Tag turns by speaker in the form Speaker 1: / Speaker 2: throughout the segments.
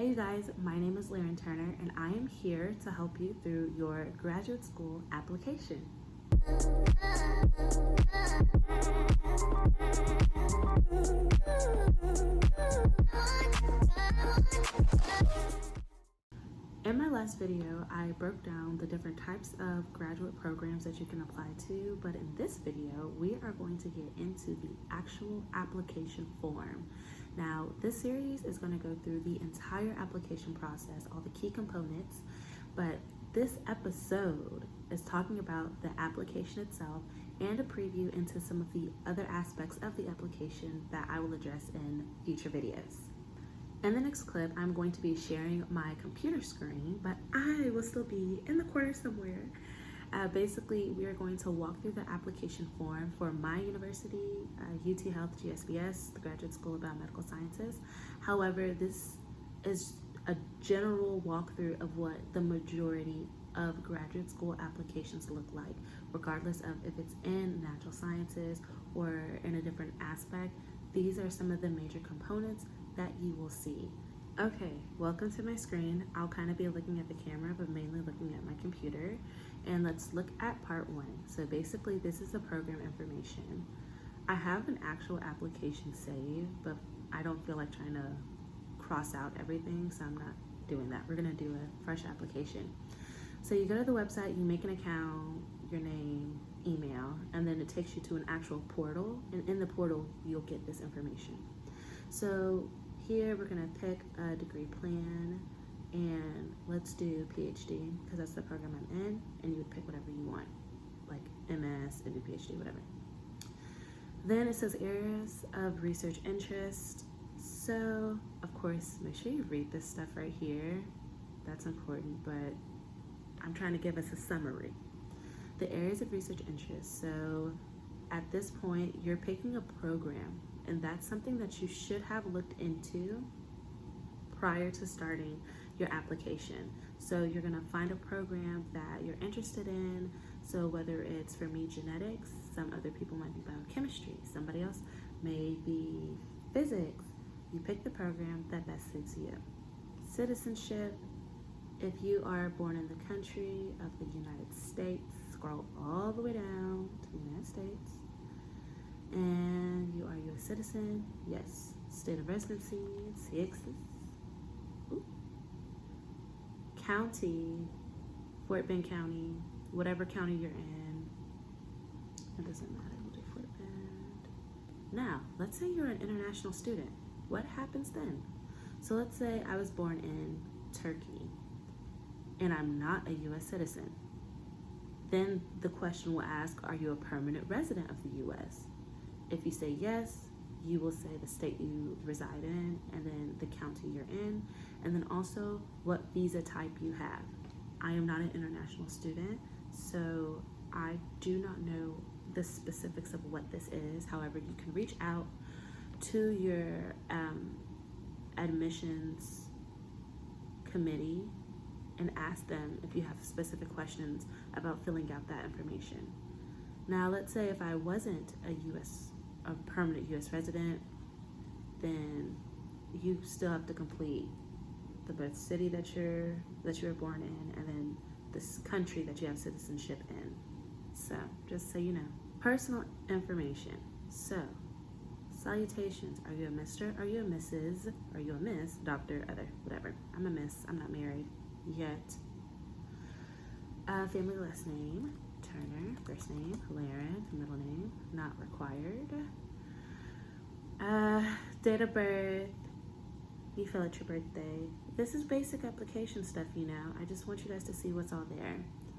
Speaker 1: Hey you guys, my name is Lauren Turner and I am here to help you through your graduate school application. In my last video, I broke down the different types of graduate programs that you can apply to, but in this video, we are going to get into the actual application form. Now, this series is going to go through the entire application process, all the key components, but this episode is talking about the application itself and a preview into some of the other aspects of the application that I will address in future videos. In the next clip, I'm going to be sharing my computer screen, but I will still be in the corner somewhere. Basically, we are going to walk through the application form for my university, UT Health GSBS, the Graduate School of Biomedical Sciences. However, this is a general walkthrough of what the majority of graduate school applications look like, regardless of if it's in natural sciences or in a different aspect. These are some of the major components that you will see. Okay, welcome to my screen. I'll kind of be looking at the camera, but mainly looking at my computer. And let's look at part 1. So basically, this is the program information. I have an actual application saved, but I don't feel like trying to cross out everything, so I'm not doing that. We're gonna do a fresh application. So you go to the website, you make an account, your name, email, and then it takes you to an actual portal, and in the portal, you'll get this information. So here we're gonna pick a degree plan, and let's do PhD because that's the program I'm in, and you would pick whatever you want, like MS, and do PhD, whatever. Then it says areas of research interest. So of course, make sure you read this stuff right here. That's important, but I'm trying to give us a summary. The areas of research interest. So at this point, you're picking a program, and that's something that you should have looked into prior to starting your application. So you're gonna find a program that you're interested in. So whether it's, for me, genetics, some other people might be biochemistry, somebody else may be physics. You pick the program that best suits you. Citizenship, if you are born in the country of the United States, scroll all the way down to the United States, and you are a U.S. citizen, yes. State of residency, Texas. Ooh. County, Fort Bend County, whatever county you're in, it doesn't matter, we'll do Fort Bend. Now, let's say you're an international student. What happens then? So let's say I was born in Turkey, and I'm not a U.S. citizen. Then the question will ask, are you a permanent resident of the U.S.? If you say yes, you will say the state you reside in, and then the county you're in, and then also what visa type you have. I am not an international student, so I do not know the specifics of what this is. However, you can reach out to your admissions committee and ask them if you have specific questions about filling out that information. Now, let's say if I wasn't a permanent U.S. resident, then you still have to complete the birth city that you were born in, and then this country that you have citizenship in. So, just so you know. Personal information. So, salutations. Are you a Mr.? Are you a Mrs.? Are you a Miss? Doctor? Other? Whatever. I'm a Miss. I'm not married yet. Family last name, Turner. First name, Lauren. Middle name, not required. Date of birth. You fill out your birthday. This is basic application stuff, you know. I just want you guys to see what's all there.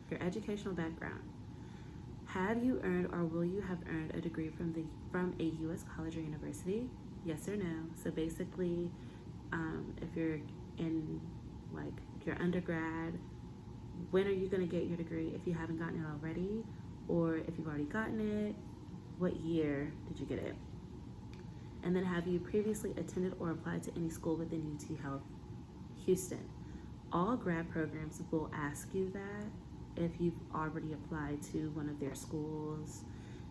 Speaker 1: Your educational background. Have you earned or will you have earned a degree from a U.S. college or university? Yes or no? So basically, if you're in like your undergrad, when are you going to get your degree if you haven't gotten it already? Or if you've already gotten it, what year did you get it? And then have you previously attended or applied to any school within UT Health Houston? All grad programs will ask you that if you've already applied to one of their schools.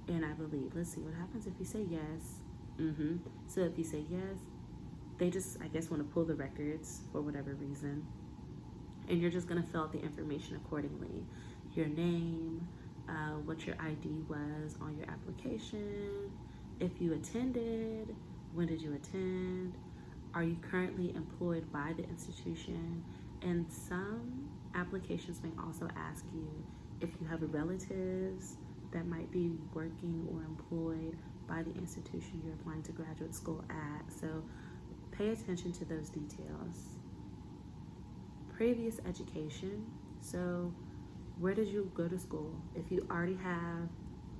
Speaker 1: And I believe, let's see what happens if you say yes. So if you say yes, they just, I guess, want to pull the records for whatever reason. And you're just going to fill out the information accordingly. Your name, what your ID was on your application, if you attended, when did you attend, are you currently employed by the institution, and some applications may also ask you if you have relatives that might be working or employed by the institution you're applying to graduate school at. So pay attention to those details. Previous education. So where did you go to school? If you already have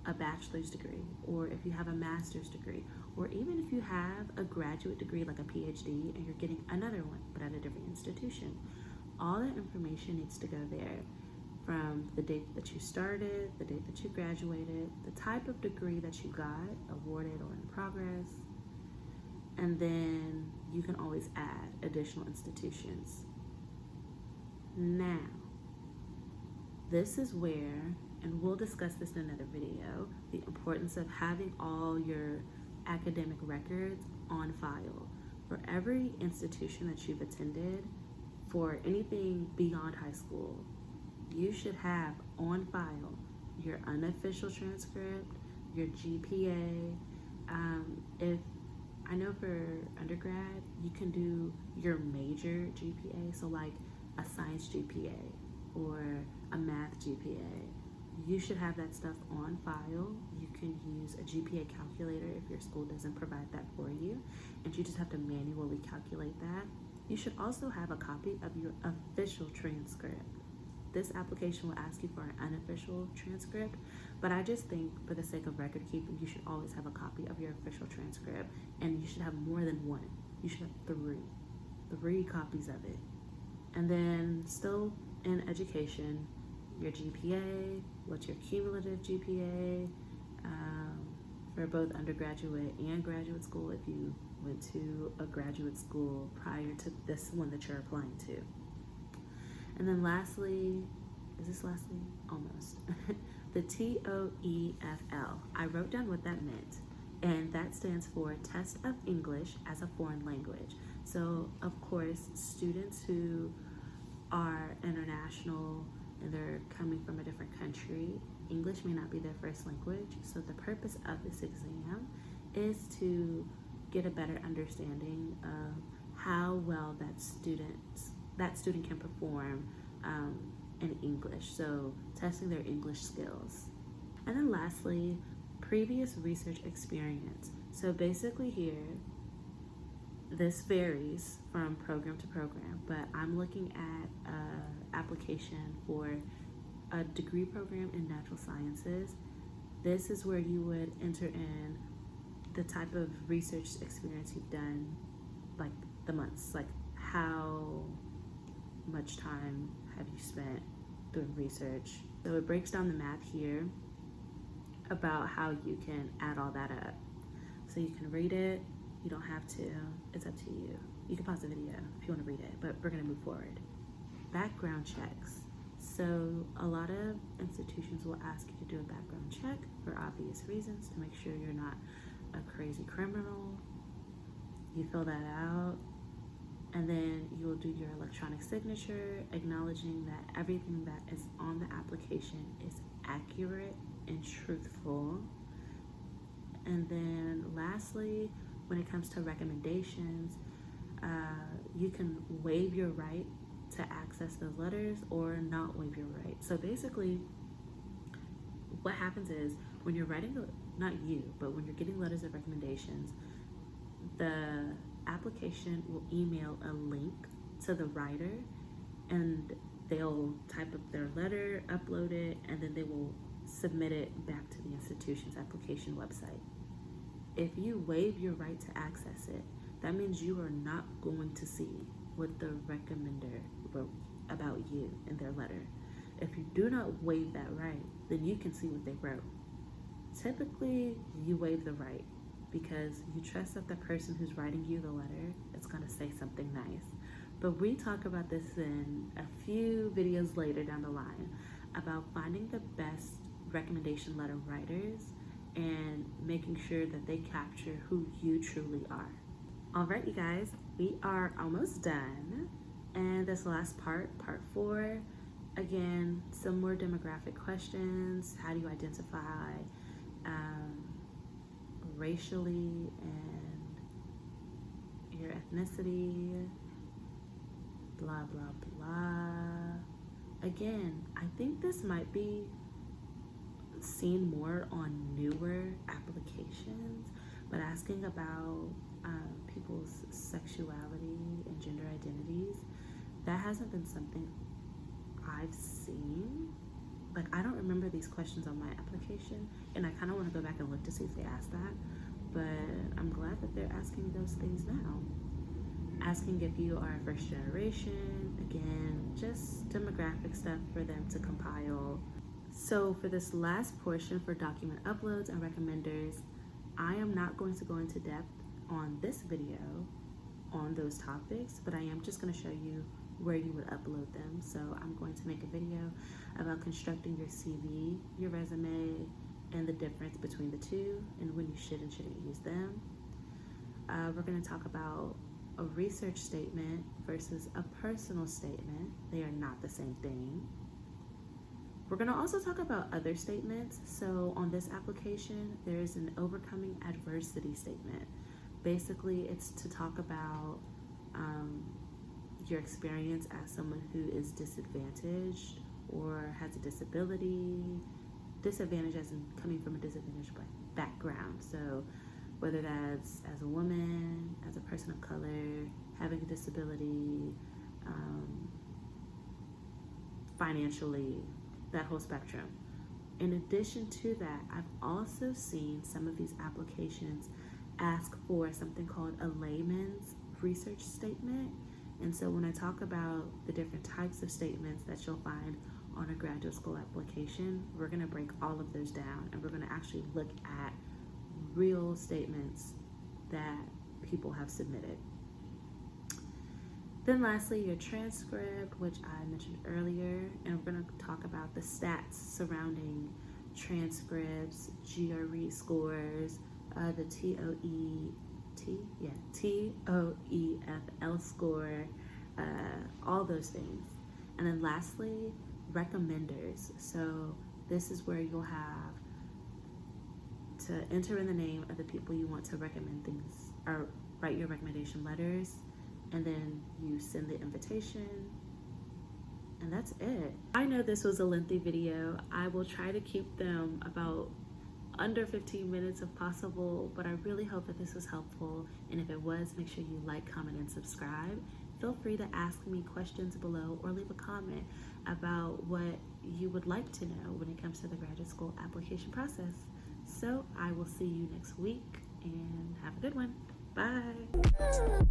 Speaker 1: a bachelor's degree, or if you have a master's degree, or even if you have a graduate degree like a PhD and you're getting another one but at a different institution, all that information needs to go there, from the date that you started, the date that you graduated, the type of degree that you got, awarded or in progress, and then you can always add additional institutions. Now, this is where, and we'll discuss this in another video, the importance of having all your academic records on file. For every institution that you've attended, for anything beyond high school, you should have on file your unofficial transcript, your GPA. If I know for undergrad, you can do your major GPA, so like a science GPA or a math GPA. You should have that stuff on file. You can use a GPA calculator if your school doesn't provide that for you, and you just have to manually calculate that. You should also have a copy of your official transcript. This application will ask you for an unofficial transcript, but I just think for the sake of record keeping, you should always have a copy of your official transcript, and you should have more than one. You should have three copies of it. And then still in education, your GPA, what's your cumulative GPA, for both undergraduate and graduate school if you went to a graduate school prior to this one that you're applying to. And then lastly, is this lastly? Almost. The TOEFL. I wrote down what that meant, and that stands for Test of English as a Foreign Language. So, of course, students who are international and they're coming from a different country, English may not be their first language. So the purpose of this exam is to get a better understanding of how well that student can perform in English. So testing their English skills. And then lastly, previous research experience. So basically here, this varies from program to program, but I'm looking at an application for a degree program in natural sciences. This is where you would enter in the type of research experience you've done, like the months, like how much time have you spent doing research. So it breaks down the math here about how you can add all that up. So you can read it, you don't have to, it's up to you. You can pause the video if you want to read it, but we're going to move forward. Background checks. So a lot of institutions will ask you to do a background check for obvious reasons, to make sure you're not a crazy criminal. You fill that out, and then you will do your electronic signature, acknowledging that everything that is on the application is accurate and truthful. And then lastly, when it comes to recommendations, you can waive your right to access those letters or not waive your right. So basically, what happens is when you're writing, not you, but when you're getting letters of recommendations, the application will email a link to the writer, and they'll type up their letter, upload it, and then they will submit it back to the institution's application website. If you waive your right to access it, that means you are not going to see what the recommender wrote about you in their letter. If you do not waive that right, then you can see what they wrote. Typically, you waive the right because you trust that the person who's writing you the letter is going to say something nice. But we talk about this in a few videos later down the line about finding the best recommendation letter writers and making sure that they capture who you truly are. All right, you guys, we are almost done. And this last part 4, again, some more demographic questions. How do you identify racially and your ethnicity? Blah, blah, blah. Again, I think this might be seen more on newer applications, but asking about people's sexuality and gender identities, that hasn't been something I've seen. Like, I don't remember these questions on my application, and I kind of want to go back and look to see if they asked that, but I'm glad that they're asking those things now. Asking if you are first generation, again, just demographic stuff for them to compile. So for this last portion for document uploads and recommenders, I am not going to go into depth on this video on those topics, but I am just going to show you where you would upload them. So I'm going to make a video about constructing your CV, your resume, and the difference between the two and when you should and shouldn't use them. We're going to talk about a research statement versus a personal statement. They are not the same thing. We're going to also talk about other statements. So on this application, there is an overcoming adversity statement. Basically, it's to talk about your experience as someone who is disadvantaged or has a disability. Disadvantage as in coming from a disadvantaged background. So whether that's as a woman, as a person of color, having a disability, financially, that whole spectrum. In addition to that, I've also seen some of these applications ask for something called a layman's research statement. And so when I talk about the different types of statements that you'll find on a graduate school application, we're going to break all of those down, and we're going to actually look at real statements that people have submitted. Then lastly, your transcript, which I mentioned earlier, and we're going to talk about the stats surrounding transcripts, GRE scores, the TOEFL score, all those things. And then lastly, recommenders. So this is where you'll have to enter in the name of the people you want to recommend things, or write your recommendation letters, and then you send the invitation, and that's it. I know this was a lengthy video. I will try to keep them about under 15 minutes if possible, but I really hope that this was helpful, and if it was, make sure you like, comment, and subscribe. Feel free to ask me questions below or leave a comment about what you would like to know when it comes to the graduate school application process. So I will see you next week, and have a good one. Bye.